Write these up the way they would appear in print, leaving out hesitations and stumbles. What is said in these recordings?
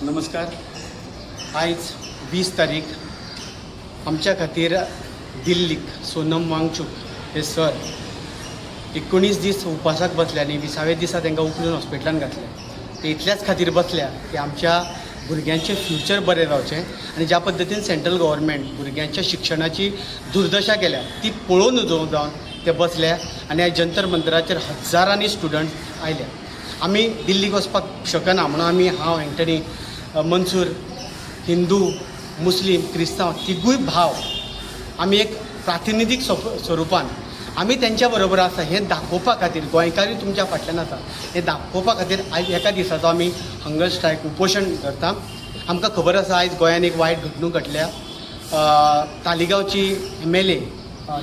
नमस्कार. आयज 20 तारीख आमच्या खातीर दिल्लीक सोनम वांगचूक हे सर 19 दीस उपासाक बसल्या आनी 20व्या दिसा तांकां उखलून हॉस्पिटलान घातले. ते इतल्याच खातीर बसल्या की आमच्या भुरग्यांचें फ्युचर बरें जावचें आनी ज्या पद्दतीन सेंट्रल गव्हर्मेंट भुरग्यांच्या शिक्षणाची दुर्दशा केल्या ती पळोवन उजो जावन ते बसल्या आनी आयज जंतर मंतराचेर हजारांनी स्टुडंट आयल्या. आमी दिल्लीक वचपाक शकना म्हणून आमी हांव एंटनी मनसूर हिंदू मुस्लीम क्रिस्तांव तिगूय भाव आमी एक प्रातिनिधीक स्वरुपान आमी तेंच्या बरोबर आसा हें दाखोवपा खातीर गोंयकारूय तुमच्या फाटल्यान आसा हें दाखोवपा खातीर आयज एका दिसाचो आमी हंगर स्ट्रायक उपोशण करता. आमकां खबर आसा आयज गोंयान एक वायट घडणूक घडल्या. तालिगांवची MLA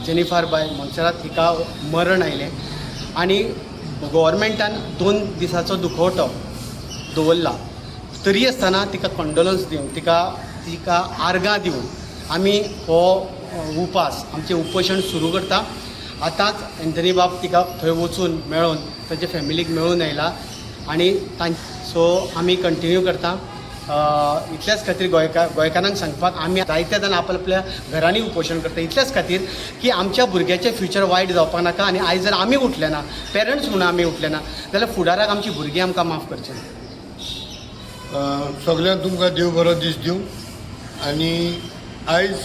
जेनिफर बाय मोन्सेरात हिका मरण आयलें आनी गव्हर्मेंटान 2 दिसाचो दुखवटो दवरला. तरी आसतना तिका कंडोलन्स दिवन तिका आर्गां दिवन आमी हो उपास आमचें उपोशण सुरू करता. आतांच एंथनी बाब तिका थंय वचून मेळोवन ताचे फॅमिलीक मेळून आयला आनी सो आमी कंटिन्यू करता. इतल्याच खातीर गोंयकारांक सांगपाक आमी जायत्या जाण आपल्या घरांनी उपोशण करता इतल्याच खातीर की आमच्या भुरग्याचें फ्युचर वायट जावपाक नाका आनी आयज जर आमी उठले ना पेरंट्स म्हणून आमी उठले ना जाल्यार फुडाराक आमची भुरगीं आमकां माफ करचें ना. सगळ्यांक तुमकां देव बरो दीस दिवं. आनी आयज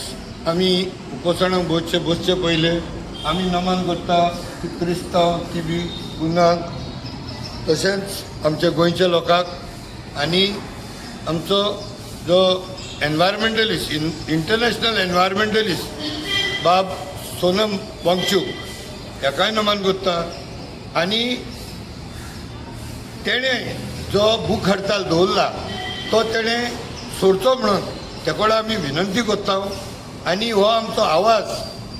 आमी उपोशणाक बसचे पयले आमी नमन करता की क्रिस्तांव बी गुन्यांक तशेंच आमच्या गोंयच्या लोकांक आनी आमचो जो एनवायरमेंटलिस्ट इंटरनॅशनल एनवायरमेंटलिस्ट बाब सोनम वांगचूक हेकाय नमन करता. आनी तेणें जो भूख हडताल दवरला तो तेणें सोडचो म्हणून तेकोडा आमी विनंती करता आनी हो आमचो आवाज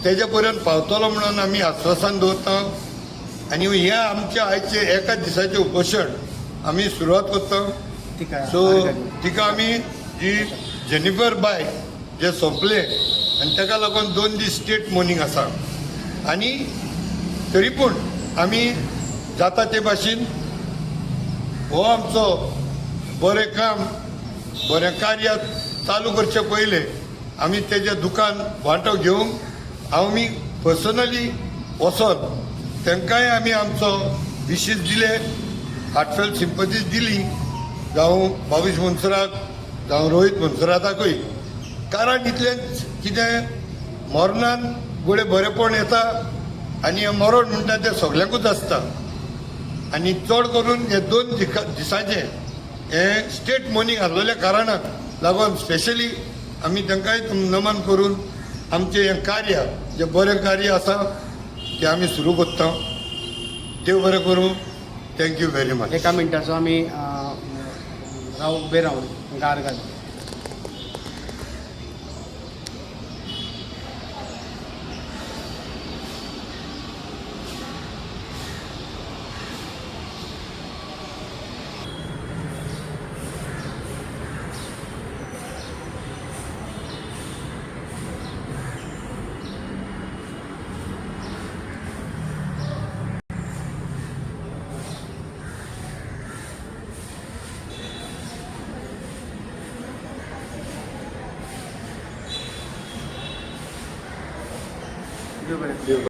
तेजे पर्यंत पावतलो म्हणून आमी आश्वासन दवरता. आनी हे आमच्या आयचे एकाच दिसाचें उपोशण आमी सुरवात करता. सो तिका आमी जी जेनिफर बाय जे सोंपले आनी ताका लागून 2 दीस स्टेट मॉर्निंग आसा आनी तरी पूण आमी जाता ते भाशेन हो आमचो बरें काम बरें कार्य चालू करचे पयले आमी तेजे दुकान वांटो घेवंक आमी पर्सनली वचोन तांकांय आमी आमचो विशीस दिले हार्टफेल्ट सिंपथीज दिली जावं भावेश मोन्सेरात जावं रोहीत मोन्सेराताकूय. कारण इतलेंच कितें मरणान फुडें बरेंपण येता आनी हें मरण म्हणटा तें सगळ्यांकूच आसता. आनी चड करून हे 2 दिसांचे हे स्टेट मॉर्निंग आसलेल्या कारणाक लागून स्पेशली आमी तांकांय नमन करून आमचें हें कार्य जें बरें कार्य आसा तें आमी सुरू करता. देव बरें करूं. Thank you very much. एका मिनटाचो आमी उबे रावन गार घाल.